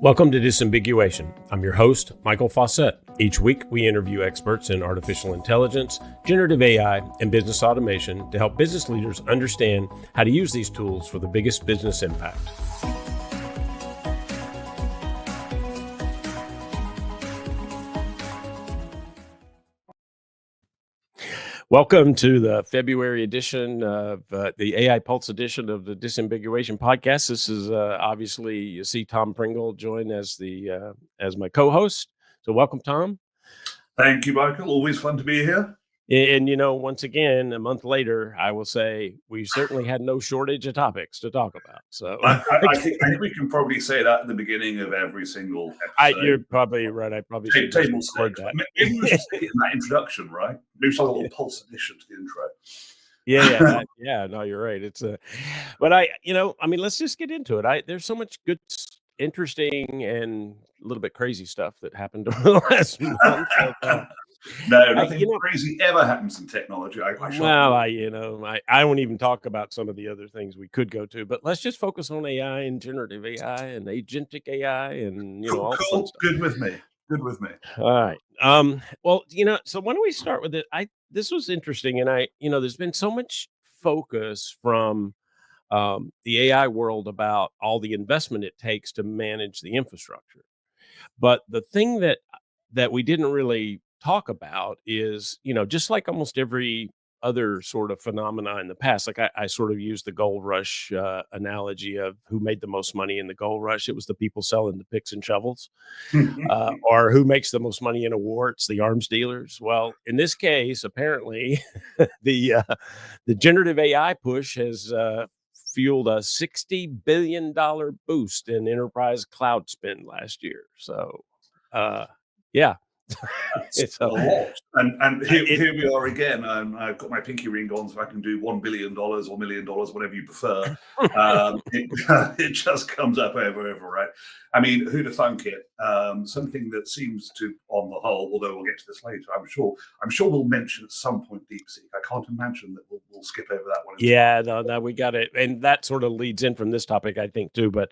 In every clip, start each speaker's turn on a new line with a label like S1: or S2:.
S1: Welcome to Disambiguation. I'm your host, Michael Fauscette. Each week, we interview experts in artificial intelligence, generative AI, and business automation to help business leaders understand how to use these tools for the biggest business impact. Welcome to the February edition of the AI Pulse edition of the Disambiguation Podcast. This is obviously, you see Tom Pringle join as my co-host. So welcome, Tom.
S2: Thank you, Michael. Always fun to be here.
S1: And, once again, a month later, I will say we certainly had no shortage of topics to talk about. So
S2: I think we can probably say that at the beginning of every single episode.
S1: You're probably right. I probably should record that.
S2: Maybe we should say it in that introduction, right? Maybe some little pulse addition to the
S1: intro. Yeah. No, you're right. It's but let's just get into it. There's so much good, interesting, and a little bit crazy stuff that happened over the last month.
S2: No, nothing crazy ever happens in technology. I
S1: won't even talk about some of the other things we could go to, but let's just focus on AI and generative AI and agentic AI and all the fun stuff.
S2: Good with me.
S1: All right. So why don't we start with it? This was interesting, and there's been so much focus from the AI world about all the investment it takes to manage the infrastructure. But the thing that we didn't really talk about is, just like almost every other sort of phenomena in the past, like I sort of used the gold rush analogy of who made the most money in the gold rush. It was the people selling the picks and shovels, or who makes the most money in a war. It's the arms dealers. Well, in this case, apparently the generative AI push has fueled a $60 billion boost in enterprise cloud spend last year. So, yeah.
S2: It's a lot. And here we are again. I've got my pinky ring on, so I can do $1 billion or $1 million, whatever you prefer. It just comes up over, right? I mean, who'd have thunk it? Something that seems to, on the whole, although we'll get to this later, I'm sure we'll mention at some point DeepSeek. I can't imagine that we'll skip over that one.
S1: Yeah, no, we got it, and that sort of leads in from this topic, I think, too. But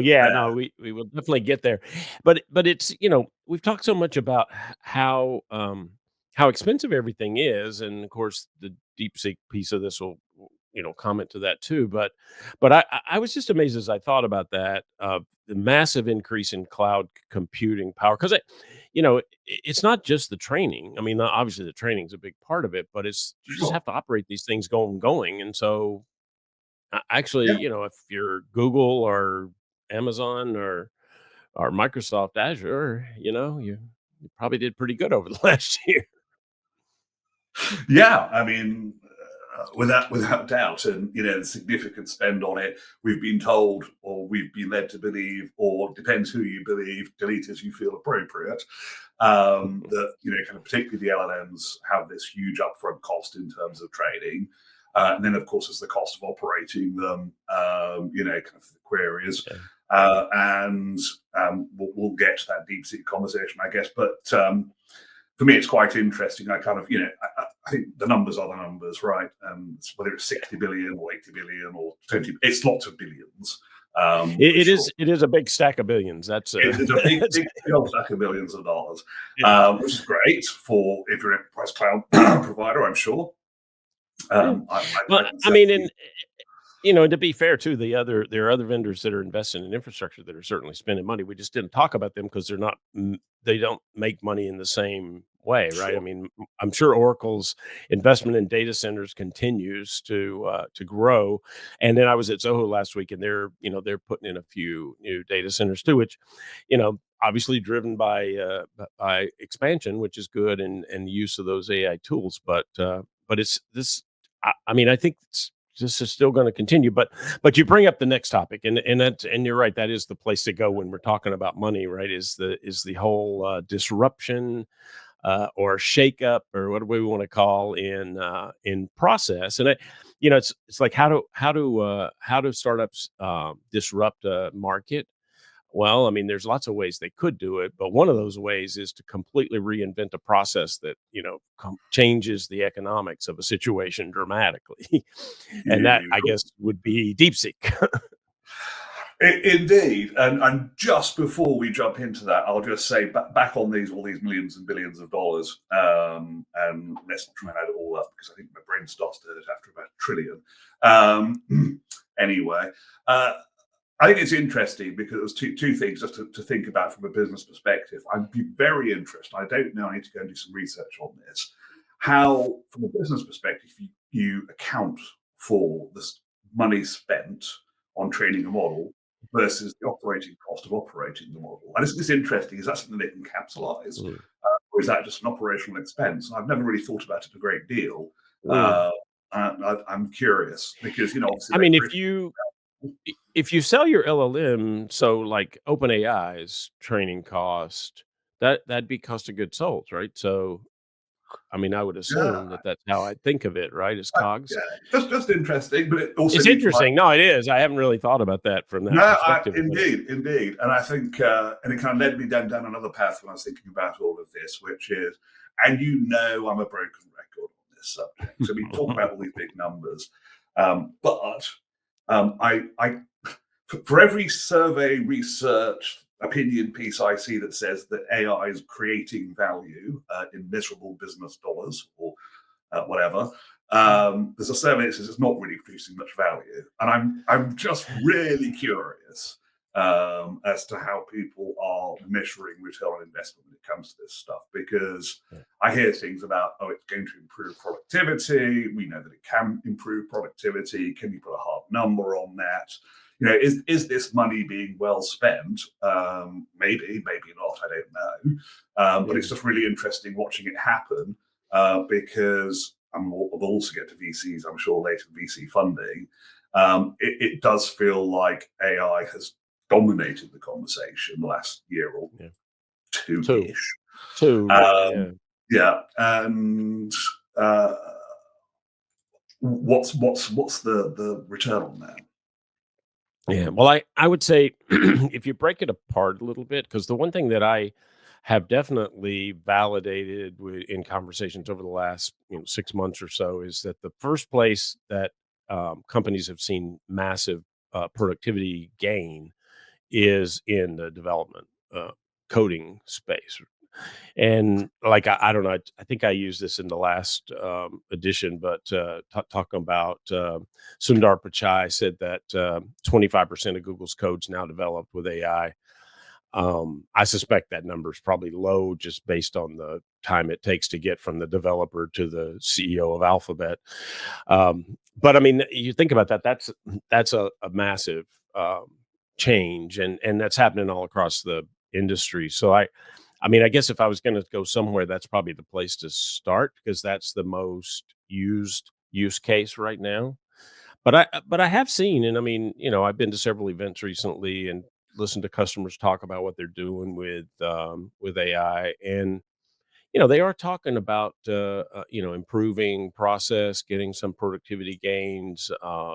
S1: yeah, no, we will definitely get there. But it's we've talked so much about how expensive everything is, and of course the DeepSeek piece of this will comment to that too. But I was just amazed as I thought about that, the massive increase in cloud computing power, because it's not just the training. I mean, obviously the training is a big part of it, but you just have to operate these things going. And so actually, if you're Google or Amazon or Microsoft Azure, you probably did pretty good over the last year.
S2: Yeah, I mean, without doubt, and the significant spend on it. We've been told, or we've been led to believe, or depends who you believe, delete as you feel appropriate. That kind of particularly the LLMs have this huge upfront cost in terms of training, and then of course there's the cost of operating them. Kind of the queries.
S1: Okay.
S2: And we'll get to that DeepSeek conversation, I guess. But for me, it's quite interesting. I kind of, I think the numbers are the numbers, right? Whether it's 60 billion or 80 billion or 20, it's lots of billions.
S1: It is a big stack of billions. It's a
S2: big old stack of billions of dollars, which is great for if you're an enterprise cloud provider, I'm sure.
S1: To be fair too, there are other vendors that are investing in infrastructure that are certainly spending money. We just didn't talk about them because they don't make money in the same way, right? Sure. I mean, I'm sure Oracle's investment in data centers continues to grow. And then I was at Zoho last week, and they're putting in a few new data centers too, which, obviously driven by expansion, which is good, and use of those AI tools. But it's this. I think this is still going to continue, but you bring up the next topic, and you're right. That is the place to go when we're talking about money, right? Is the whole disruption or shakeup, or what do we want to call in process? And it's like how do startups disrupt a market? Well, I mean, there's lots of ways they could do it, but one of those ways is to completely reinvent a process that, changes the economics of a situation dramatically. And that, I guess, would be DeepSeek.
S2: Indeed, and just before we jump into that, I'll just say back on all these millions and billions of dollars, and let's not try and add it all up because I think my brain starts to hurt after about a trillion. Anyway, I think it's interesting because there's two things just to think about from a business perspective. I'd be very interested. I don't know. I need to go and do some research on this. How, from a business perspective, you account for this money spent on training a model versus the operating cost of operating the model. And it's interesting. Is that something they can capitalize?
S1: Mm.
S2: Or is that just an operational expense? I've never really thought about it a great deal.
S1: Mm.
S2: I'm curious because, obviously
S1: I
S2: they
S1: mean,
S2: create.
S1: if you sell your LLM, so like OpenAI's training cost, that'd be cost of goods sold, right? So, I mean, I would
S2: Yeah,
S1: assume that that's how I think of it, right? As
S2: yeah,
S1: COGS.
S2: just interesting, but it also
S1: It's
S2: needs like.
S1: interesting. No, it is. I haven't really thought about that from that
S2: No,
S1: perspective.
S2: indeed, and I think, and it kind of led me down another path when I was thinking about all of this, which is, and I'm a broken record on this subject. So we talk about all these big numbers, but I for every survey, research, opinion piece I see that says that AI is creating value in miserable business dollars or whatever. There's a survey that says it's not really producing much value, and I'm just really curious as to how people are measuring return on investment when it comes to this stuff. Because
S1: Yeah.
S2: I hear things about, it's going to improve productivity. We know that it can improve productivity. Can you put a hard number on that? Is this money being well spent? Maybe not. I don't know. But it's just really interesting watching it happen because we'll also get to VCs, I'm sure, later, VC funding. It does feel like AI has dominated the conversation the last year or
S1: Yeah. Two,
S2: two-ish.
S1: really, yeah.
S2: Yeah, and what's the return on that?
S1: Yeah. Well, I would say if you break it apart a little bit, because the one thing that I have definitely validated in conversations over the last 6 months or so is that the first place that companies have seen massive productivity gain is in the development coding space. And like I don't know, I think I used this in the last edition, but talking about Sundar Pichai said that 25% of Google's code's now developed with AI. I suspect that number is probably low, just based on the time it takes to get from the developer to the CEO of Alphabet. But I mean, you think about that. That's a massive change, and that's happening all across the industry. So I mean, I guess if I was going to go somewhere, that's probably the place to start because that's the most used use case right now. But I have seen, and I mean, I've been to several events recently and listened to customers talk about what they're doing with AI, and they are talking about improving process, getting some productivity gains,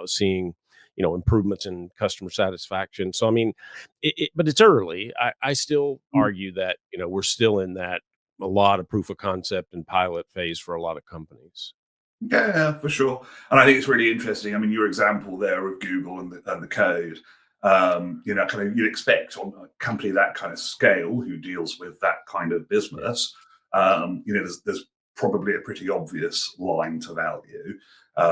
S1: seeing improvements in customer satisfaction. So I mean, but it's early. I still argue that we're still in that a lot of proof of concept and pilot phase for a lot of companies.
S2: Yeah, for sure. And I think it's really interesting. I mean, your example there of Google and the code, kind of you'd expect on a company that kind of scale who deals with that kind of
S1: Yeah.
S2: business, there's probably a pretty obvious line to value.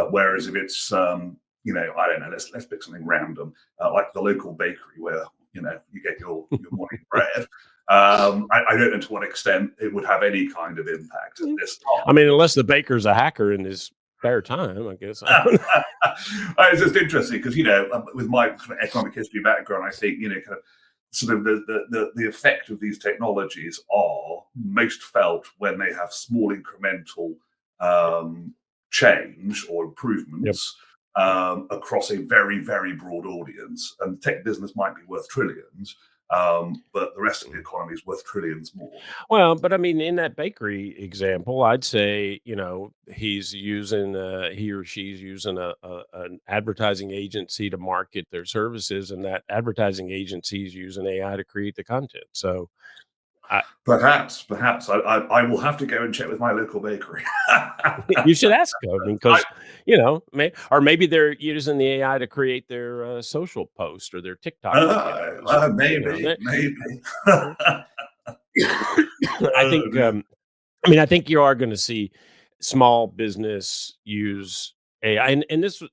S2: Whereas if it's, I don't know, let's pick something random, like the local bakery where, you get your morning bread. I don't know to what extent it would have any kind of impact at this
S1: I
S2: time.
S1: mean, unless the baker's a hacker in his spare time, I guess. I don't know.
S2: It's just interesting because with my kind of economic history background, I think kind of sort of the effect of these technologies are most felt when they have small incremental change or
S1: Yep.
S2: improvements across a very very broad audience. And the tech business might be worth trillions, but the rest of the economy is worth trillions more.
S1: Well, but I mean, in that bakery example, I'd say, he or she's using an advertising agency to market their services, and that advertising agency is using AI to create the content. So, I,
S2: Perhaps I will have to go and check with my local bakery.
S1: you should ask them. I mean,
S2: I,
S1: because or maybe they're using the AI to create their social post or their TikTok videos, and
S2: maybe.
S1: I
S2: Oh,
S1: think
S2: dear.
S1: I think you are going to see small business use AI, and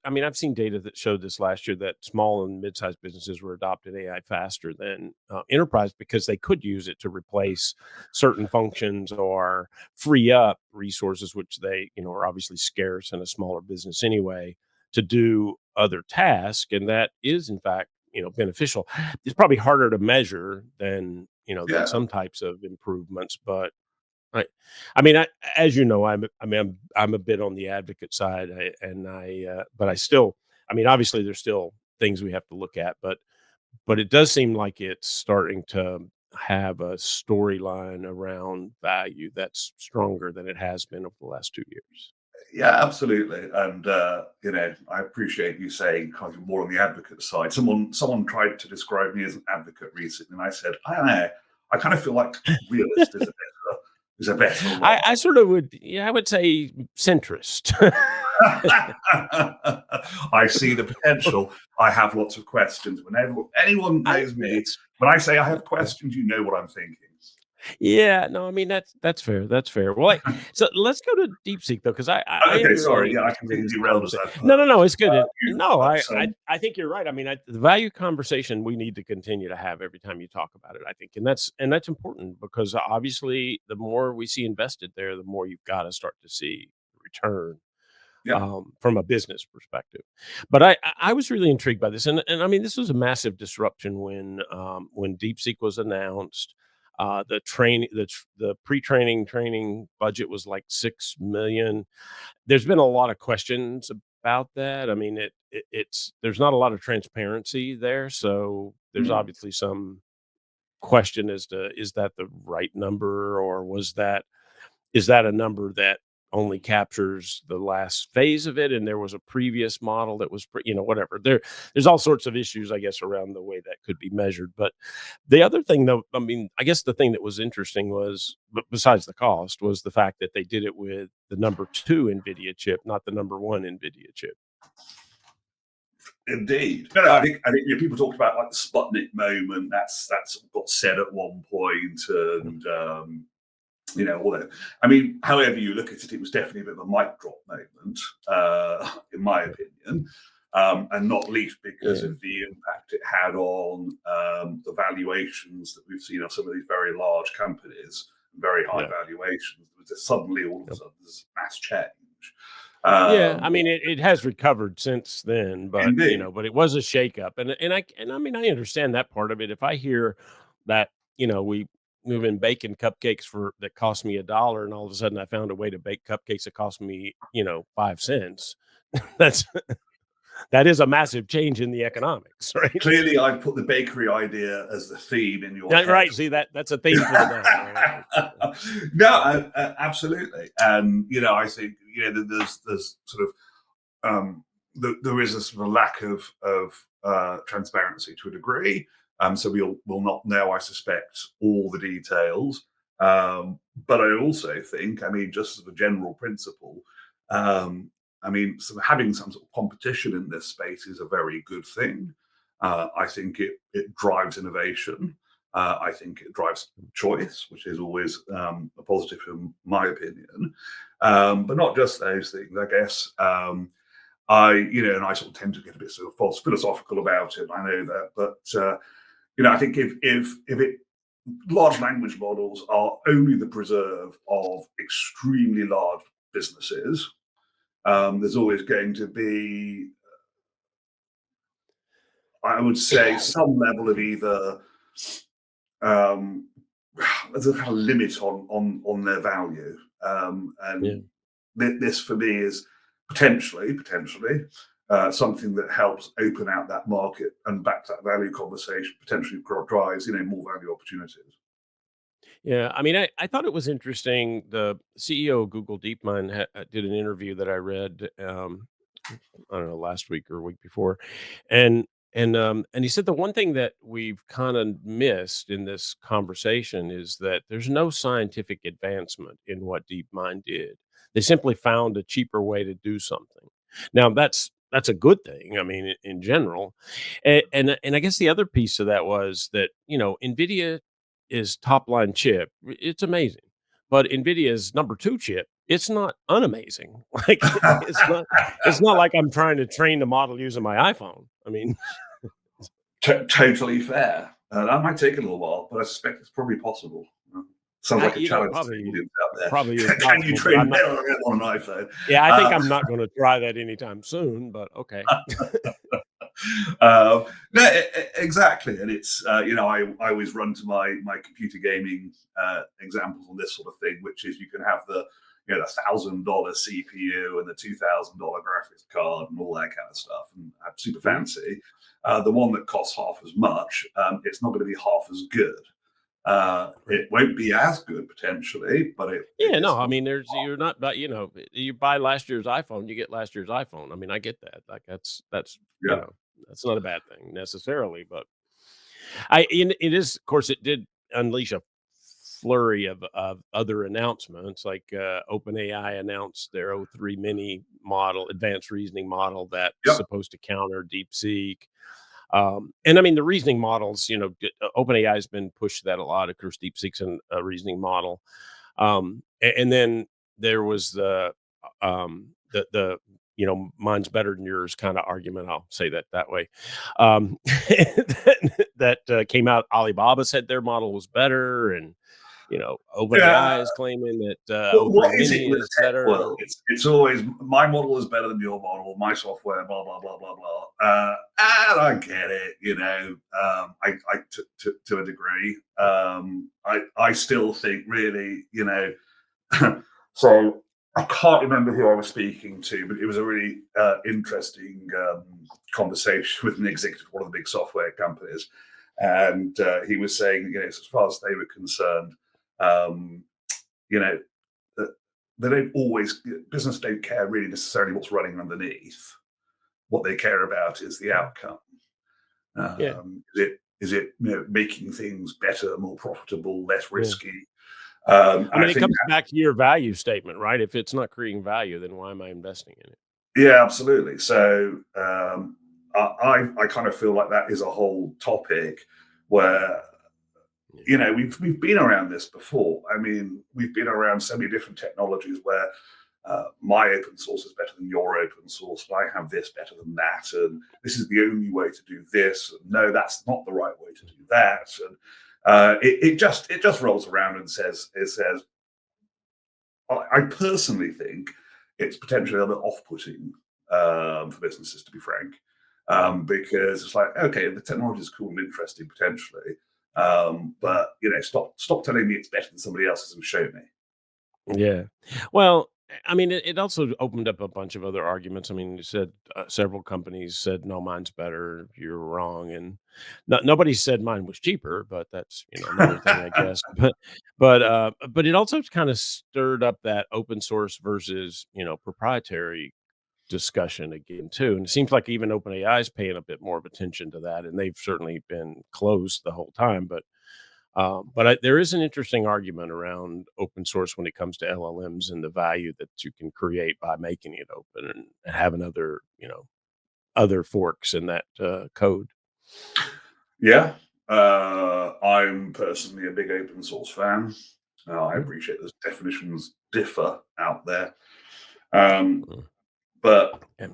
S1: I mean, I've seen data that showed this last year that small and mid-sized businesses were adopting AI faster than enterprise because they could use it to replace certain functions or free up resources, which are obviously scarce in a smaller business anyway, to do other tasks, and that is in fact beneficial. It's probably harder to measure than
S2: Yeah,
S1: some types of improvements, but Right. I mean, as you know, I'm a bit on the advocate side, but I still, I mean, obviously, there's still things we have to look at, but it does seem like it's starting to have a storyline around value that's stronger than it has been over the last 2 years.
S2: yeah, absolutely. And I appreciate you saying kind of more on the advocate side. Someone tried to describe me as an advocate recently, and I said, I don't know. I kind of feel like realist is a better line.
S1: I sort of would, yeah, I would say centrist.
S2: I see the potential. I have lots of questions. Whenever anyone knows me,
S1: That's
S2: when I say I have questions, you know what I'm thinking.
S1: Yeah, no, I mean that's fair. That's fair. Well, so let's go to DeepSeek though, because I am
S2: Okay,
S1: really
S2: sorry. Yeah, I
S1: interested in
S2: completely
S1: this
S2: derailed us.
S1: conversation.
S2: I've
S1: No, no, no, it's good.
S2: you
S1: No,
S2: up
S1: I think you're right. I mean, the value conversation we need to continue to have every time you talk about it. I think, and that's important because obviously, the more we see invested there, the more you've got to start to see return
S2: Yeah.
S1: from a business perspective. But I was really intrigued by this, and I mean, this was a massive disruption when DeepSeek was announced. The pre-training training budget was like 6 million. There's been a lot of questions about that. I mean, it's there's not a lot of transparency there, so there's
S2: Mm.
S1: obviously some question as to is that the right number or is that a number that only captures the last phase of it and there was a previous model that was whatever there's all sorts of issues I guess around the way that could be measured. But the other thing though, I mean, I guess the thing that was interesting was, but besides the cost, was the fact that they did it with the number 2 nvidia chip, not the number 1 nvidia chip.
S2: Indeed. No, I think people talked about like the Sputnik moment. That's got said at one point, and all that. I mean, however you look at it, it was definitely a bit of a mic drop moment, in my opinion, and not least because
S1: Yeah,
S2: of the impact it had on the valuations that we've seen of some of these very large companies, very high
S1: yeah.
S2: valuations. It was just suddenly all of a
S1: Yep.
S2: sudden this mass change.
S1: Yeah, I
S2: Um,
S1: mean, it has recovered since then, but
S2: indeed.
S1: but it was a shakeup, and I mean, I understand that part of it. If I hear that, we've been baking cupcakes for that cost me $1, and all of a sudden I found a way to bake cupcakes that cost me, 5 cents. That's that is a massive change in the economics, right?
S2: Clearly, I've put the bakery idea as the theme in your
S1: Yeah,
S2: head.
S1: right. See that's a theme for the day, right?
S2: No, absolutely, and I think there's sort of there is a sort of lack of transparency to a degree. So we'll not know, I suspect, all the details. But I also think, I mean, just as a general principle, um, I mean, sort of having some sort of competition in this space is a very good thing. I think it drives innovation. I think it drives choice, which is always a positive in my opinion. But not just those things, I guess. And I sort of tend to get a bit sort of false philosophical about it. I know that, but I think if it large language models are only the preserve of extremely large businesses, there's always going to be, I would say, some level of either um, there's a kind of limit on their value,
S1: Yeah.
S2: and this for me is potentially something that helps open out that market and back to that value conversation. Potentially drives more value opportunities.
S1: Yeah, I mean, I thought it was interesting. The CEO of Google DeepMind did an interview that I read, I don't know, last week or week before, and And he said the one thing that we've kind of missed in this conversation is that there's no scientific advancement in what DeepMind did. They simply found a cheaper way to do something. Now that's a good thing. I mean, in general, and I guess the other piece of that was that Nvidia is top line chip. It's amazing, but Nvidia's number two chip. It's not unamazing. Like it's not like I'm trying to train the model using my iPhone. I mean,
S2: Totally fair. That might take a little while, but I suspect it's probably possible. Sounds like a challenge to the
S1: probably
S2: audience out
S1: probably is
S2: there. Can you
S1: possible, but I'm
S2: train
S1: not.
S2: LLM on an iPhone?
S1: Yeah, I think
S2: Uh,
S1: I'm not going to try that anytime soon. But okay.
S2: no, exactly, and it's I always run to my computer gaming examples on this sort of thing, which is you can have the $1,000 CPU and the $2,000 graphics card and all that kind of stuff, and super
S1: Mhm.
S2: fancy. The one that costs half as much, it's not going to be half as good.
S1: Right.
S2: It won't be as good potentially, but
S1: Yeah. No.
S2: it's
S1: I
S2: not.
S1: mean, you're not. But you buy last year's iPhone, you get last year's iPhone. I mean, I get that. Like that's you
S2: Yeah,
S1: know that's not a bad thing necessarily. But it is, of course, it did unleash a flurry of other announcements. Like OpenAI announced their O3 mini model, advanced reasoning model that's
S2: yep,
S1: supposed to counter DeepSeek. And I mean, the reasoning models, OpenAI has been pushed that a lot. Of course, DeepSeek's a reasoning model. And then there was the mine's better than yours kind of argument. I'll say that way. That came out. Alibaba said their model was better, and
S2: yeah.
S1: OpenAI is claiming that O3
S2: What is it
S1: Mini
S2: with the
S1: is
S2: tech
S1: better.
S2: world? It's always my model is better than your model, my software, blah blah blah blah blah. And I get it, to a degree. I still think really, so I can't remember who I was speaking to, but it was a really interesting conversation with an executive of one of the big software companies, and he was saying, as far as they were concerned, um, you know, that they don't always business don't care really necessarily what's running underneath. What they care about is the outcome.
S1: Yeah,
S2: Is it making things better, more profitable, less
S1: yeah.
S2: risky?
S1: I
S2: And I
S1: mean, it
S2: think
S1: comes back to your value statement, right? If it's not creating value, then why am I investing in it?
S2: yeah, absolutely. So I kind of feel like that is a whole topic where
S1: Yeah.
S2: we've been around this before. I mean, we've been around so many different technologies where my open source is better than your open source, and I have this better than that, and this is the only way to do this. And no, that's not the right way to do that. And it just rolls around and says. I personally think it's potentially a bit off-putting for businesses, to be frank, because it's like, okay, the technology is cool and interesting potentially,
S1: Mm.
S2: but stop telling me it's better than somebody else's and show me.
S1: Yeah. Well, I mean, it also opened up a bunch of other arguments. I mean, you said several companies said, no, mine's better. You're wrong. And nobody said mine was cheaper, but that's, another thing, I guess. But it also kind of stirred up that open source versus, proprietary discussion again, too. And it seems like even OpenAI is paying a bit more of attention to that. And they've certainly been closed the whole time. But there is an interesting argument around open source when it comes to LLMs and the value that you can create by making it open and having other forks in that code.
S2: Yeah, I'm personally a big open source fan. I
S1: Mm,
S2: appreciate those definitions differ out there, um,
S1: mm,
S2: but
S1: yeah,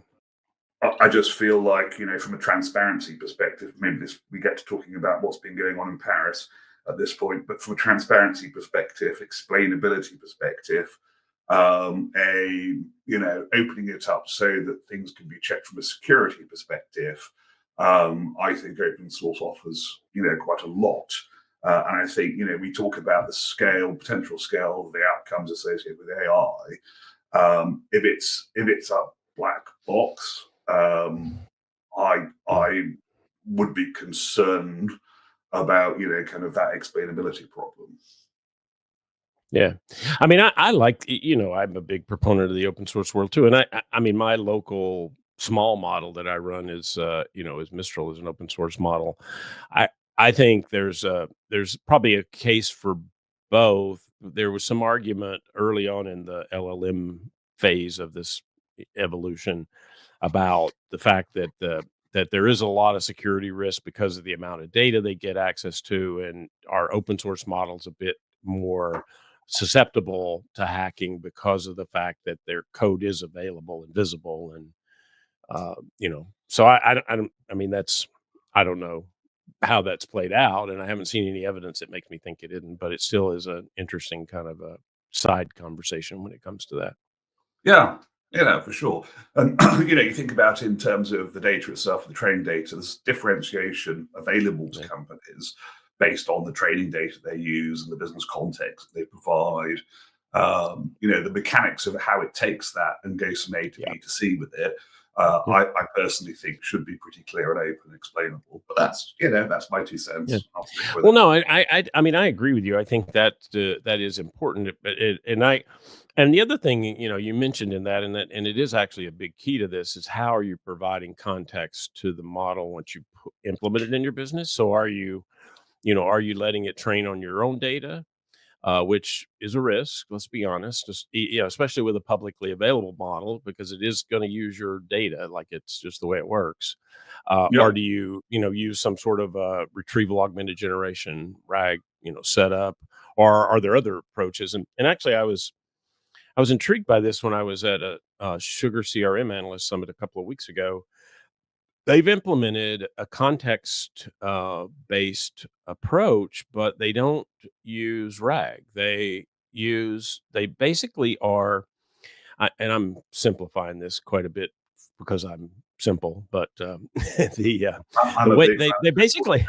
S2: I just feel like, from a transparency perspective, maybe we get to talking about what's been going on in Paris at this point, but from a transparency perspective, explainability perspective, opening it up so that things can be checked from a security perspective, I think open source offers, quite a lot. And I think, we talk about the potential scale of the outcomes associated with AI. If it's a black box,
S1: mm,
S2: I would be concerned about kind of that explainability problem.
S1: yeah. I mean, I like I'm a big proponent of the open source world too, and I mean my local small model that I run is Mistral is an open source model. I I think there's probably a case for both. There was some argument early on in the LLM phase of this evolution about the fact that there is a lot of security risk because of the amount of data they get access to, and our open source models a bit more susceptible to hacking because of the fact that their code is available and visible. And so I mean, that's, I don't know how that's played out, and I haven't seen any evidence that makes me think it isn't, but it still is an interesting kind of a side conversation when it comes to that.
S2: Yeah, for sure. And you think about in terms of the data itself, the training data, there's differentiation available to
S1: Yeah.
S2: companies based on the training data they use and the business context they provide. The mechanics of how it takes that and goes from A to
S1: Yeah.
S2: B to C with it.
S1: Yeah.
S2: I personally think should be pretty clear and open and explainable. But that's my two
S1: Yeah.
S2: cents. I'll stick with
S1: Well,
S2: it.
S1: no, I mean, I agree with you. I think that that is important. And the other thing, you mentioned in that, and it is actually a big key to this, is how are you providing context to the model once you implement it in your business? So are you letting it train on your own data, which is a risk. Let's be honest, just, especially with a publicly available model, because it is going to use your data, like it's just the way it works. Or
S2: Yep.
S1: do use some sort of retrieval augmented generation RAG, setup, or are there other approaches? And actually, I was intrigued by this when I was at a Sugar CRM analyst summit a couple of weeks ago. They've implemented a context based approach, but they don't use RAG. They basically are, and I'm simplifying this quite a bit because I'm simple, but
S2: I'm
S1: the
S2: a
S1: way
S2: big
S1: they basically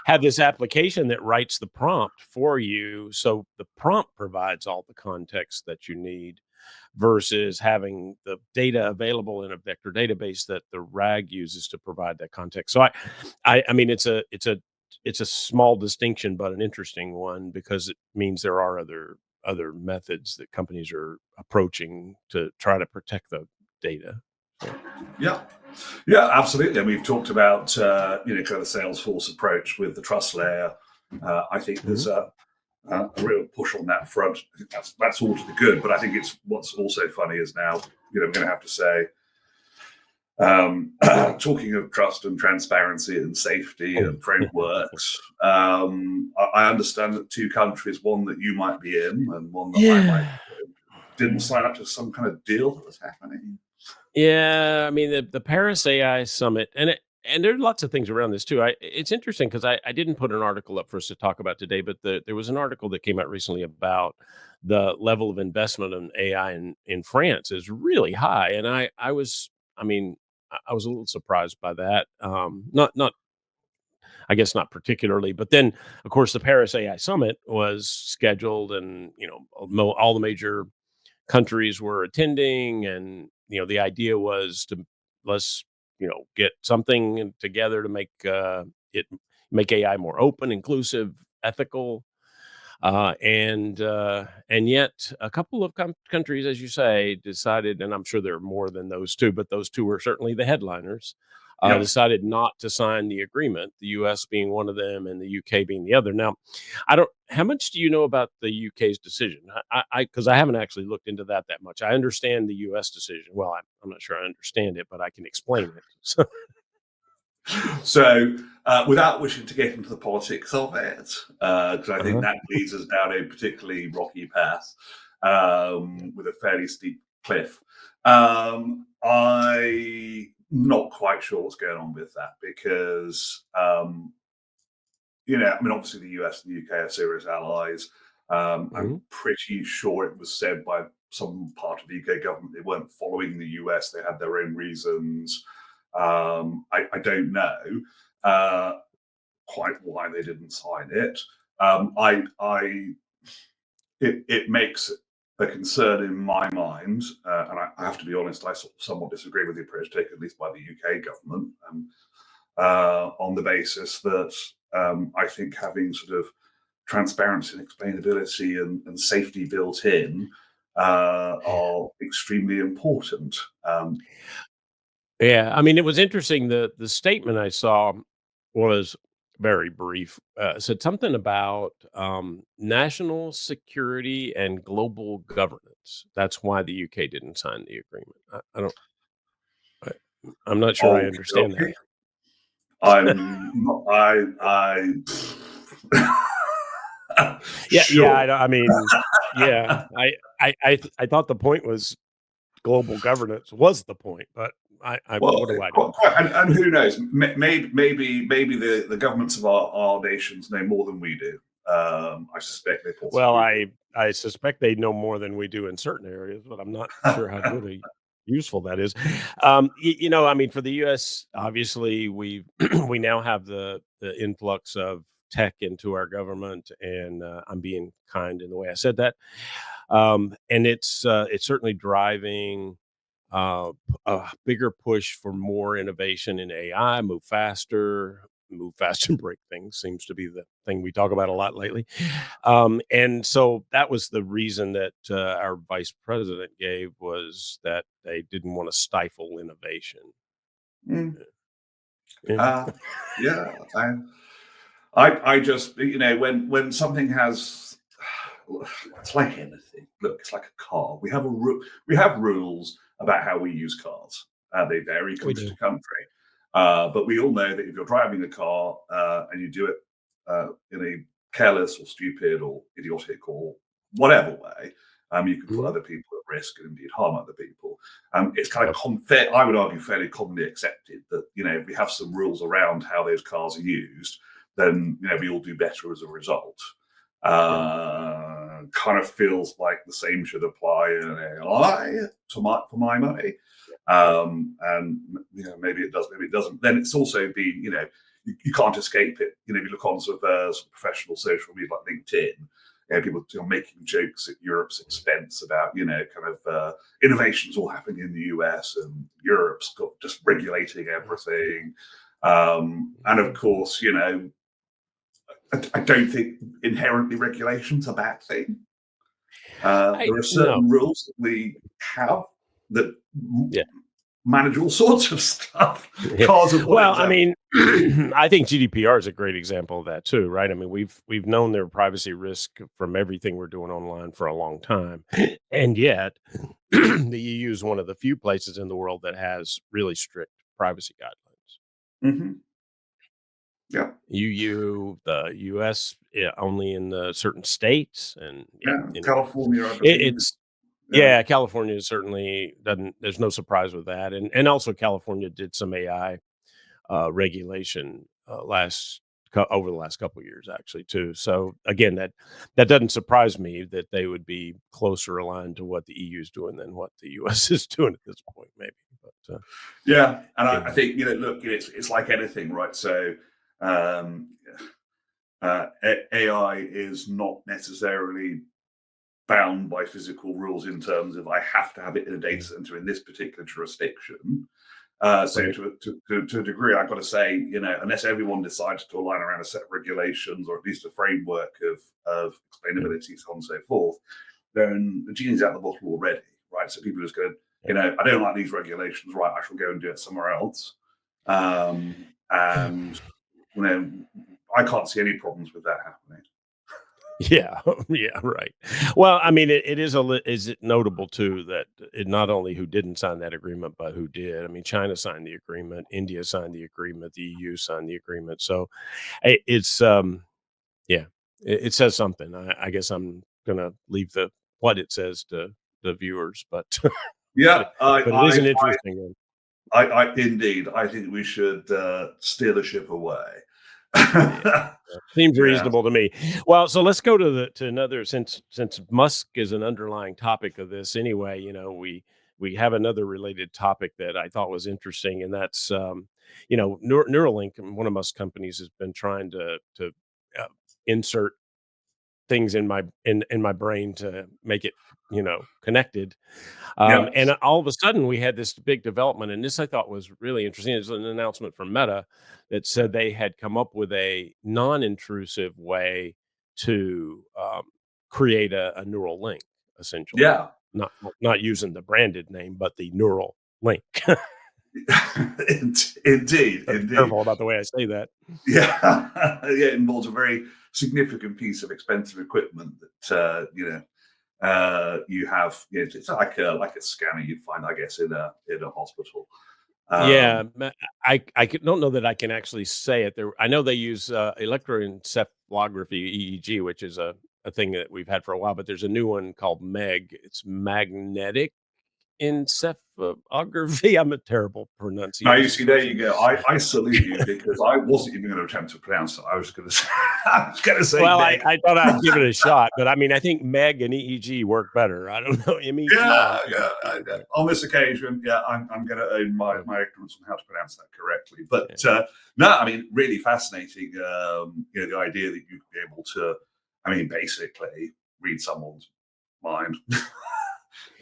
S1: have this application that writes the prompt for you, so the prompt provides all the context that you need versus having the data available in a vector database that the RAG uses to provide that context. So I mean, it's a small distinction, but an interesting one, because it means there are other methods that companies are approaching to try to protect the data. So,
S2: Yeah, yeah, absolutely. And we've talked about kind of Salesforce approach with the trust layer. I think
S1: mhm.
S2: there's a real push on that front. I think that's all to the good. But I think it's what's also funny is now I'm going to have to say, talking of trust and transparency and safety and frameworks. I understand that two countries, one that you might be in and one that I might,
S1: Yeah.
S2: didn't sign up to some kind of deal that was happening.
S1: Yeah, I mean, the Paris AI Summit, and there are lots of things around this too. It's interesting because I didn't put an article up for us to talk about today, but there was an article that came out recently about the level of investment in AI in France is really high, and I mean, I was a little surprised by that. Not I guess not particularly, but then of course the Paris AI Summit was scheduled, and all the major countries were attending, and the idea was to, let's get something together to it make AI more open, inclusive, ethical, and yet a couple of countries, as you say, decided, and I'm sure there are more than those two, but those two were certainly the headliners.
S2: Yep.
S1: Decided not to sign the agreement. The U.S. being one of them, and the U.K. being the other. Now, I don't. How much do you know about the U.K.'s decision? Because I haven't actually looked into that much. I understand the U.S. decision. Well, I'm not sure I understand it, but I can explain it. So,
S2: So, without wishing to get into the politics of it, because I think
S1: uh-huh.
S2: that leads us down a particularly rocky path with a fairly steep cliff, I'm not quite sure what's going on with that because, I mean, obviously the US and the UK are serious allies. I'm
S1: Mhm.
S2: pretty sure it was said by some part of the UK government they weren't following the US, they had their own reasons. I don't know. Uh, quite why they didn't sign it. It makes a concern in my mind, and I have to be honest, I somewhat disagree with the approach taken, at least by the UK government, on the basis that I think having sort of transparency and explainability and safety built in are extremely important.
S1: Yeah, I mean, it was interesting. The statement I saw was very brief. Said something about national security and global governance. That's why the UK didn't sign the agreement. I don't. I, I'm not sure I
S2: Okay,
S1: understand
S2: okay.
S1: that.
S2: I'm not,
S1: Yeah, yeah.
S2: sure.
S1: I mean, yeah. I thought the point was global governance was the point, but
S2: Well,
S1: what do I know?
S2: quite, and who knows? Maybe the governments of our nations know more than we do. I suspect they
S1: Well,
S2: possibly do.
S1: I suspect they know more than we do in certain areas, but I'm not sure how good or useful that is. I mean, for the U.S., obviously we we now have the influx of tech into our government, and I'm being kind in the way I said that. And it's certainly driving a bigger push for more innovation in AI, move faster and break things seems to be the thing we talk about a lot lately. And so that was the reason that our vice president gave was that they didn't want to stifle innovation.
S2: Mm,
S1: Yeah.
S2: uh, yeah, I just when something has it's like anything. Look, it's like a car. We have rules about how we use cars. They vary
S1: We
S2: country to
S1: do.
S2: country, but we all know that if you're driving a car and you do it in a careless or stupid or idiotic or whatever way, you can put
S1: Mhm.
S2: other people at risk and indeed harm other people. It's kind of
S1: Yep.
S2: I would argue fairly commonly accepted that if we have some rules around how those cars are used, then we all do better as a result.
S1: Yep.
S2: Kind of feels like the same should apply in AI for my money. And maybe it does, maybe it doesn't. Then it's also been, you can't escape it. If you look on sort of professional social media like LinkedIn, people making jokes at Europe's expense about, kind of innovations all happening in the US and Europe's got just regulating everything. And of course, I don't think inherently regulation's a bad thing.
S1: I
S2: There are
S1: no.
S2: certain rules that we have that
S1: Yeah.
S2: manage all sorts of stuff.
S1: Yeah.
S2: Cars are one
S1: Well, I
S2: example.
S1: mean, I think GDPR is a great example of that too, right? I mean, we've known their privacy risk from everything we're doing online for a long time, and yet the EU is one of the few places in the world that has really strict privacy guidelines.
S2: Hmm. Yeah,
S1: The US, yeah, only in the certain states, and yeah.
S2: yeah.
S1: Anyway,
S2: California, I
S1: it,
S2: believe.
S1: it's
S2: Yeah,
S1: yeah, California certainly doesn't. There's no surprise with that, and also California did some AI regulation over the last couple of years actually too. So again, that doesn't surprise me that they would be closer aligned to what the EU is doing than what the US is doing at this point, maybe. But
S2: yeah. And I
S1: anyway,
S2: think look, it's like anything, right? So um, AI is not necessarily bound by physical rules in terms of I have to have it in a data
S1: yeah,
S2: center in this particular jurisdiction. So
S1: right,
S2: to a degree, I've got to say, unless everyone decides to align around a set of regulations or at least a framework of
S1: yeah,
S2: explainability, so on and so forth, then the genie's out of the bottle already, right? So people just go,
S1: yeah.
S2: I don't like these regulations, right? I shall go and do it somewhere else. And I can't see any problems with that happening.
S1: Yeah, yeah, right. Well, I mean, it is is it notable too that it not only who didn't sign that agreement, but who did. I mean, China signed the agreement, India signed the agreement, the EU signed the agreement. So it's yeah, it says something. I guess I'm gonna leave the what it says to the viewers, but
S2: Yeah,
S1: but it is an interesting one.
S2: indeed, I think we should steer the ship away.
S1: Yeah. Seems
S2: Yeah,
S1: reasonable to me. Well, so let's go to the to another since Musk is an underlying topic of this anyway, we have another related topic that I thought was interesting, and that's Neuralink, one of Musk companies has been trying to uh, insert things in my brain to make it, connected.
S2: yeah,
S1: And all of a sudden, we had this big development, and this I thought was really interesting. It was an announcement from Meta that said they had come up with a non-intrusive way to create a neural link, essentially,
S2: yeah.
S1: not using the branded name, but the neural link.
S2: Indeed,
S1: Gotta be
S2: indeed.
S1: careful about the way I say that.
S2: Yeah, yeah, it involves a very significant piece of expensive equipment that you have. You know, it's like a scanner you'd find, I guess, in a hospital.
S1: Yeah,
S2: Um,
S1: don't know that I can actually say it. I know they use electroencephalography (EEG), which is a thing that we've had for a while, but there's a new one called MEG. It's magnetic encephalography. I'm a terrible
S2: Now, you
S1: pronunciation
S2: see, there
S1: person.
S2: you go. I salute you because I wasn't even going to attempt to pronounce it. I was going to say, I was going to say
S1: Well,
S2: Meg.
S1: I thought I'd give it a shot, but I mean, I think MEG and EEG work better. I don't know. MEG,
S2: Yeah,
S1: I'm pretty
S2: yeah.
S1: sure would work.
S2: On this occasion, yeah, I'm going to own
S1: Yeah,
S2: my ignorance on how to pronounce that correctly. But
S1: yeah.
S2: no, I mean, really fascinating. You know, the idea that you'd be able to, I mean, basically read someone's mind.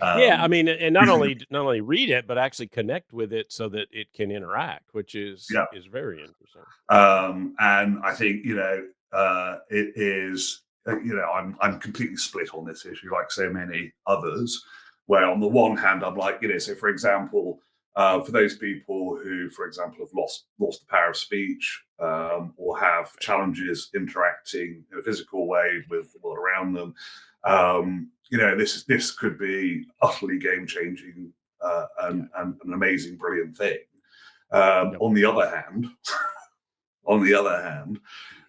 S1: Yeah, I
S2: um,
S1: mean, and not only read it, but actually connect with it so that it can interact, which is
S2: yeah.
S1: is very interesting.
S2: And I think it is I'm completely split on this issue, like so many others. Where on the one hand, I'm like, so for example, for those people who, for example, have lost the power of speech, or have
S1: Right.
S2: challenges interacting in a physical way with the world around them, this could be utterly game changing,
S1: Yeah.
S2: and an amazing, brilliant thing.
S1: Yep.
S2: On the other hand, on the other hand.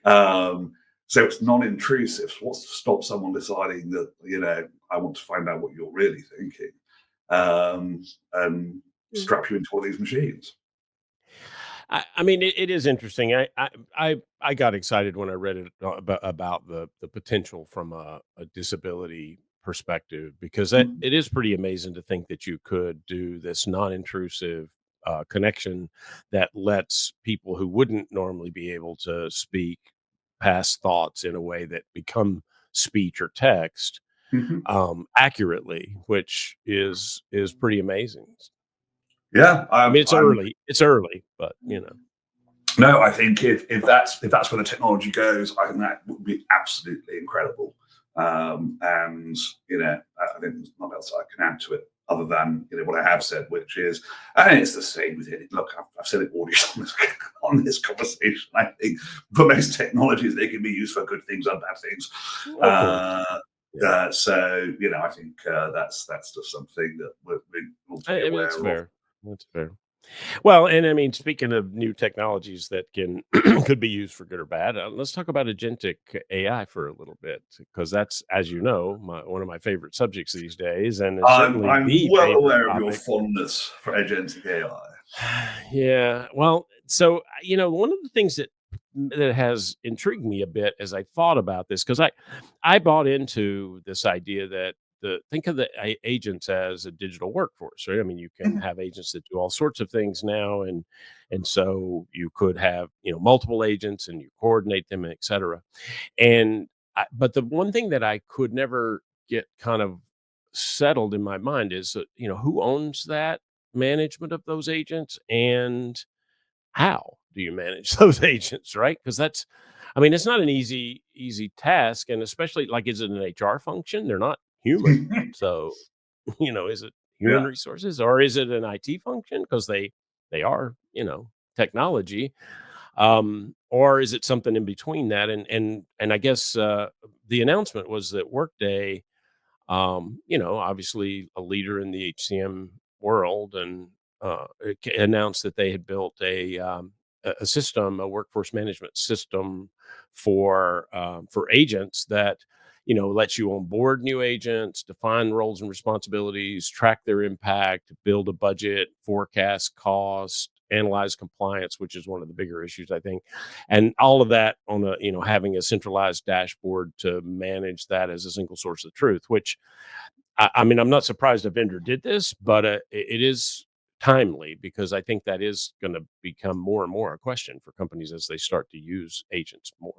S2: Um, so it's non-intrusive. What's to stop someone deciding that, I want to find out what you're really thinking, and
S1: Mm.
S2: strap you into one of these machines?
S1: I mean, it is interesting. I got excited when I read it about the potential from a disability perspective because
S2: Mhm.
S1: it is pretty amazing to think that you could do this non-intrusive connection that lets people who wouldn't normally be able to speak pass thoughts in a way that become speech or text
S2: Mhm.
S1: accurately, which is pretty amazing.
S2: Yeah,
S1: I mean, it's early, but
S2: no, I think if that's where the technology goes, I think that would be absolutely incredible. And I think there's nothing else I can add to it other than what I have said, which is, I think it's the same with it. Look, I've said it already on this conversation. I think for most technologies, they can be used for good things and bad things.
S1: of course.
S2: Uh,
S1: Yeah.
S2: so I think that's just something that we ought to be
S1: I mean,
S2: aware
S1: it's
S2: of.
S1: fair. That's fair. Well, and I mean, speaking of new technologies that can could be used for good or bad, let's talk about agentic AI for a little bit because that's, as you know, one of my favorite subjects these days, and it's certainly
S2: I'm
S1: the
S2: well
S1: favorite
S2: aware of your
S1: topic.
S2: fondness for agentic AI.
S1: Yeah. Well, so one of the things that has intrigued me a bit as I thought about this, because I bought into this idea that think of the agents as a digital workforce, right? I mean, you can have agents that do all sorts of things now, and so you could have multiple agents and you coordinate them, et cetera. And but the one thing that I could never get kind of settled in my mind is that, who owns that management of those agents and how do you manage those agents, right? Because I mean, it's not an easy task, and especially like, is it an HR function? They're not human, so is it human
S2: Yeah.
S1: resources or is it an IT function? Because they are, technology, or is it something in between that? And I guess the announcement was that Workday, obviously a leader in the HCM world, and announced that they had built a system, a workforce management system for agents that lets you onboard new agents, define roles and responsibilities, track their impact, build a budget, forecast cost, analyze compliance, which is one of the bigger issues, I think, and all of that on having a centralized dashboard to manage that as a single source of truth, which I mean, I'm not surprised a vendor did this, but it is timely because I think that is going to become more and more a question for companies as they start to use agents more.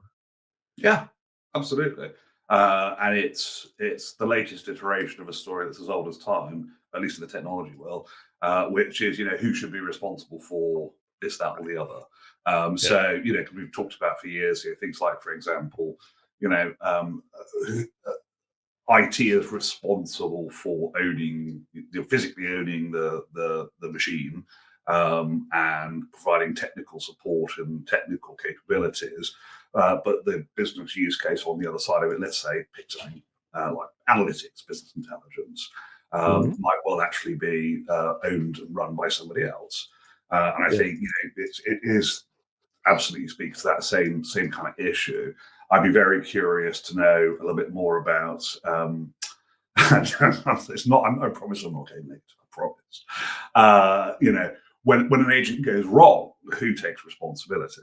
S2: Yeah, absolutely. And it's the latest iteration of a story that's as old as time, at least in the technology world, which is who should be responsible for this, that, or
S1: Right.
S2: the other.
S1: Yeah.
S2: So we've talked about for years things like, for example, you know um, IT is responsible for owning, physically owning the machine, and providing technical support and technical capabilities. But the business use case on the other side of it, let's say, pick something like analytics, business intelligence, might well actually be owned and run by somebody else. And I think it is absolutely speaks to that same kind of issue. I'd be very curious to know a little bit more about. It's not. I promise I'm not getting negative. I promise. When an agent goes wrong, who takes responsibility?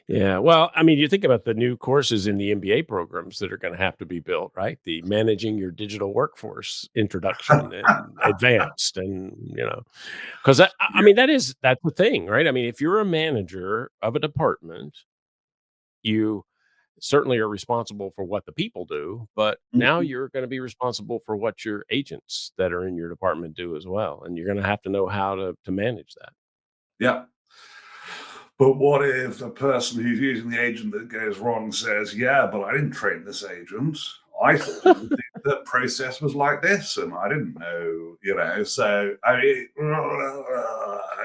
S1: Yeah. Well, I mean, you think about the new courses in the MBA programs that are going to have to be built, right? The managing your digital workforce introduction and advanced, and because I mean that's the thing, right? I mean, if you're a manager of a department, you certainly are responsible for what the people do, but now
S2: Mhm.
S1: you're going to be responsible for what your agents that are in your department do as well, and you're going to have to know how to manage that.
S2: Yeah. But what if the person who's using the agent that goes wrong says, "Yeah, but I didn't train this agent. I thought the process was like this, and I didn't know." So I mean,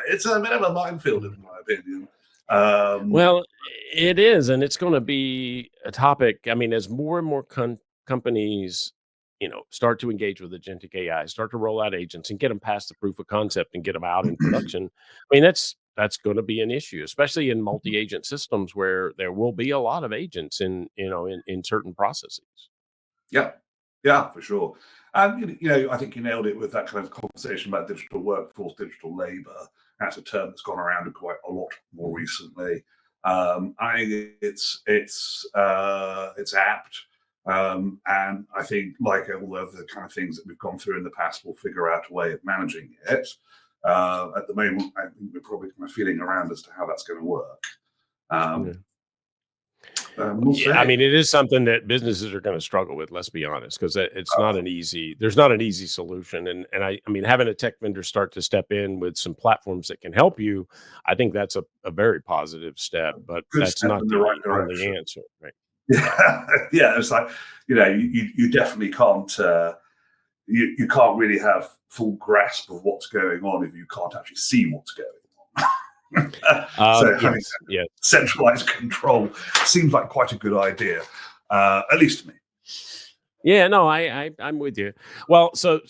S2: it's a bit of a minefield, in my opinion. Um,
S1: Well, it is, and it's going to be a topic. I mean, as more and more companies, start to engage with agentic AI, start to roll out agents and get them past the proof of concept and get them out in production. I mean, that's going to be an issue, especially in multi-agent systems where there will be a lot of agents in certain processes.
S2: Yeah, yeah, for sure. And I think you nailed it with that kind of conversation about digital workforce, digital labor. That's a term that's gone around quite a lot more recently. I think it's apt, and I think like all of the kind of things that we've gone through in the past, we'll figure out a way of managing it. At the moment, I think we're probably kind of feeling around as to how that's going to work.
S1: Yeah.
S2: Um, we'll
S1: Yeah, I
S2: see.
S1: mean, it is something that businesses are going to struggle with. Let's be honest, because it's not an easy. There's not an easy solution, and I mean, having a tech vendor start to step in with some platforms that can help you, I think that's a very positive step. But
S2: Good
S1: that's
S2: step
S1: not
S2: in the right
S1: the only
S2: direction.
S1: answer, right? Yeah.
S2: Yeah, yeah. It's like you definitely can't. You can't really have full grasp of what's going on if you can't actually see what's going on. So having
S1: Yes. Yes.
S2: centralized control seems like quite a good idea, at least to me.
S1: Yeah, no, I'm with you. Well, so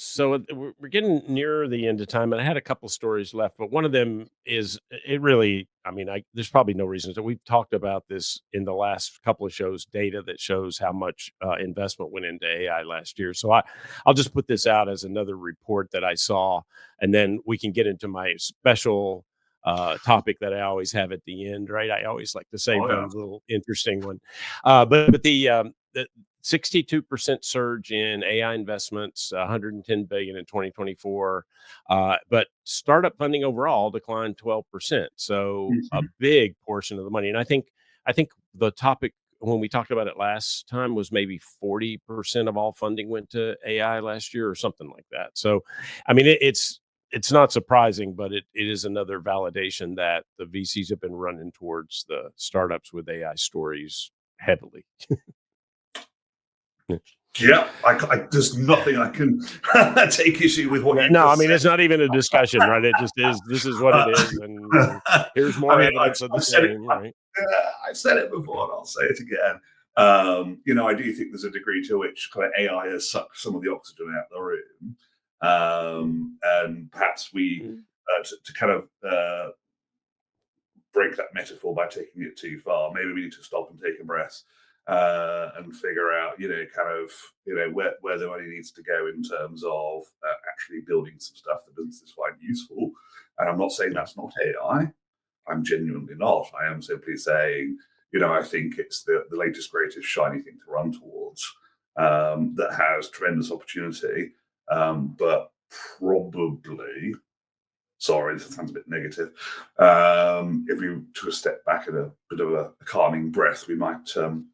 S1: we're getting nearer the end of time, and I had a couple stories left, but one of them is it really. I mean, there's probably no reason to. We've talked about this in the last couple of shows, data that shows how much investment went into AI last year. So I'll just put this out as another report that I saw, and then we can get into my special topic that I always have at the end. Right, I always like to save
S2: Oh yeah.
S1: one little interesting one, but the 62% surge in AI investments, 110 billion in 2024. But startup funding overall declined 12%. So a
S2: Mhm.
S1: big portion of the money. And I think the topic when we talked about it last time was maybe 40% of all funding went to AI last year or something like that. So I mean it's not surprising, but it is another validation that the VCs have been running towards the startups with AI stories heavily.
S2: Yeah, there's nothing I can take issue with what
S1: No,
S2: you've
S1: no, I
S2: just
S1: mean,
S2: said.
S1: it's not even a discussion, right? It just is. This is what it
S2: Uh,
S1: is, and here's
S2: I
S1: more
S2: mean,
S1: evidence of the
S2: I've said it.
S1: same, right?
S2: I've said it before, and I'll say it again. I do think there's a degree to which kind of AI has sucked some of the oxygen out of the room,
S1: Mm,
S2: and perhaps we
S1: mm,
S2: to kind of break that metaphor by taking it too far. Maybe we need to stop and take a breath and figure out, kind of, where the money needs to go in terms of actually building some stuff that businesses find useful. And I'm not saying
S1: yeah,
S2: that's not AI. I'm genuinely not. I am simply saying, I think it's the latest, greatest, shiny thing to run towards that has tremendous opportunity, but probably sorry, this sounds a bit negative. If we took a step back and a bit of a calming breath, we might do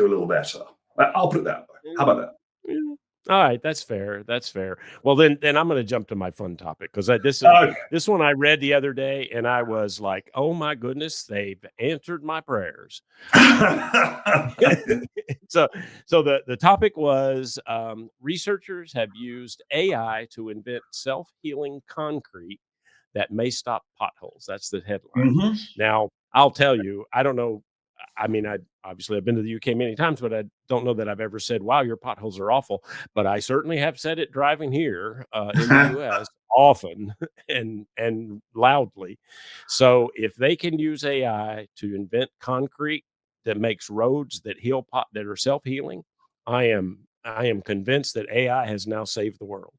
S2: a little better. I'll put it that way. How
S1: mm,
S2: about that?
S1: yeah. All right, that's fair. That's fair. Well, then I'm going to jump to my fun topic because
S2: Okay.
S1: this one I read the other day, and I was like, "Oh my goodness, they've answered my prayers." Um, so the topic was researchers have used AI to invent self-healing concrete that may stop potholes. That's the headline.
S2: Mhm.
S1: Now, I'll tell you, I don't know. I mean, I've been to the UK many times, but I don't know that I've ever said, "Wow, your potholes are awful." But I certainly have said it driving here in the US often and loudly. So if they can use AI to invent concrete that makes roads that that are self healing, I am convinced that AI has now saved the world.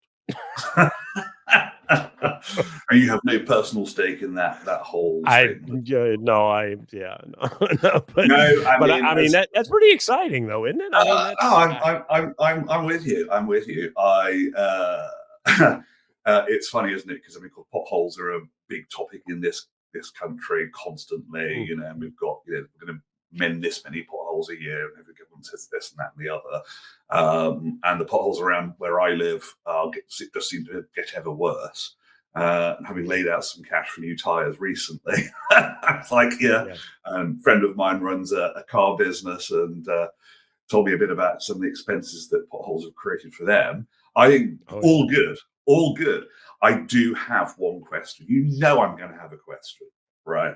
S2: And you have no personal stake in that whole
S1: I
S2: statement.
S1: yeah, no, I yeah, no, no,
S2: No, I
S1: but
S2: mean,
S1: I mean that's pretty exciting though, isn't it? I mean
S2: no,
S1: that's
S2: I'm with you. I'm with you. It's funny, isn't it? Because I mean, potholes are a big topic in this country constantly.
S1: mm,
S2: You know, and we've got we're going to mend this many potholes a year, and every government says this and that and the other. And the potholes around where I live just seem to get ever worse. And having laid out some cash for new tires recently, it's like, yeah,
S1: yeah.
S2: a friend of mine runs a car business and told me a bit about some of the expenses that potholes have created for them. I think
S1: Oh yeah.
S2: all good, all good. I do have one question. You know, I'm going to have a question, right?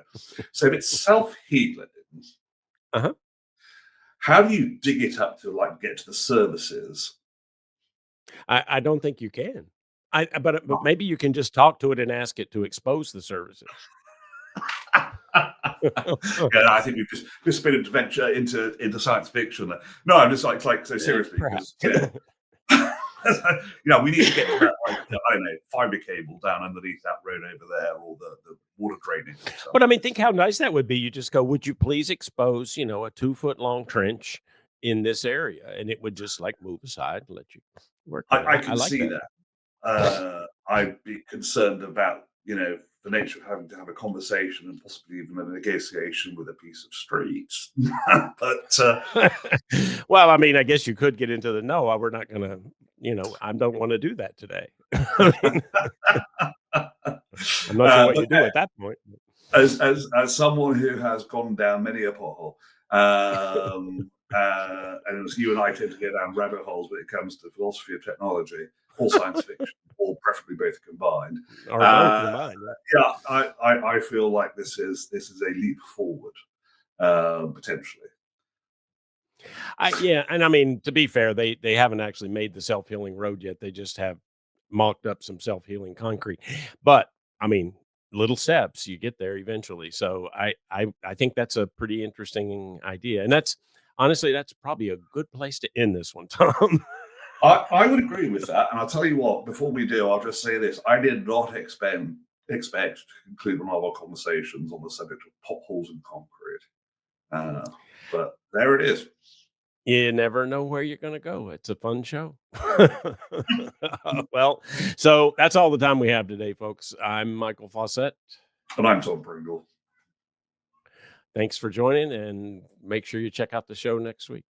S2: So if it's self-healing,
S1: Uh-huh.
S2: how do you dig it up to like get to the services?
S1: I don't think you can. But maybe you can just talk to it and ask it to expose the services.
S2: Yeah, I think we've just been adventure into science fiction. No, I'm just like so
S1: Yeah,
S2: seriously because
S1: perhaps.
S2: we need to get that like I don't know fiber cable down underneath that road over there, or the water drainage or
S1: But I
S2: something.
S1: mean, think how nice that would be. You just go, "Would you please expose, a 2-foot long trench in this area?" And it would just like move aside and let you work there.
S2: I
S1: I
S2: can
S1: like
S2: see
S1: that.
S2: that. I'd be concerned about the nature of having to have a conversation and possibly even a negotiation with a piece of street. But
S1: Well, I mean, I guess you could get into the no, we're not gonna, I don't want to do that today. I mean, I'm not sure what
S2: but
S1: you do at that point.
S2: as someone who has gone down many a pothole, and as you and I tend to go down rabbit holes when it comes to philosophy of technology or science fiction, or preferably both combined.
S1: Or both
S2: Uh,
S1: combined. Yeah.
S2: yeah, I feel like this is a leap forward, potentially.
S1: Yeah, and I mean, to be fair, they haven't actually made the self-healing road yet. They just have mocked up some self-healing concrete. But I mean, little steps, you get there eventually. So I think that's a pretty interesting idea. And that's honestly, that's probably a good place to end this one, Tom.
S2: I would agree with that, and I'll tell you what. Before we do, I'll just say this: I did not expect to conclude one of our conversations on the subject of potholes and concrete, but there it is.
S1: You never know where you're gonna go. It's a fun show. Well, so that's all the time we have today, folks. I'm Michael Fauscette.
S2: And I'm Tom Pringle.
S1: Thanks for joining, and make sure you check out the show next week.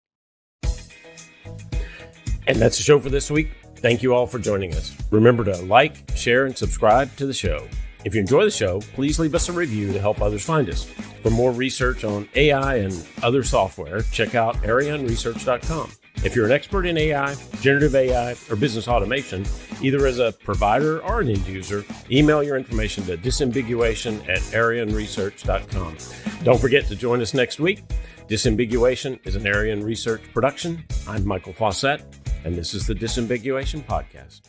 S1: And that's the show for this week. Thank you all for joining us. Remember to like, share, and subscribe to the show. If you enjoy the show, please leave us a review to help others find us. For more research on AI and other software, check out arianresearch.com. If you're an expert in AI, generative AI, or business automation, either as a provider or an end user, email your information to disambiguation@arianresearch.com. Don't forget to join us next week. Disambiguation is an Arian Research production. I'm Michael Fauscette, and this is the Disambiguation Podcast.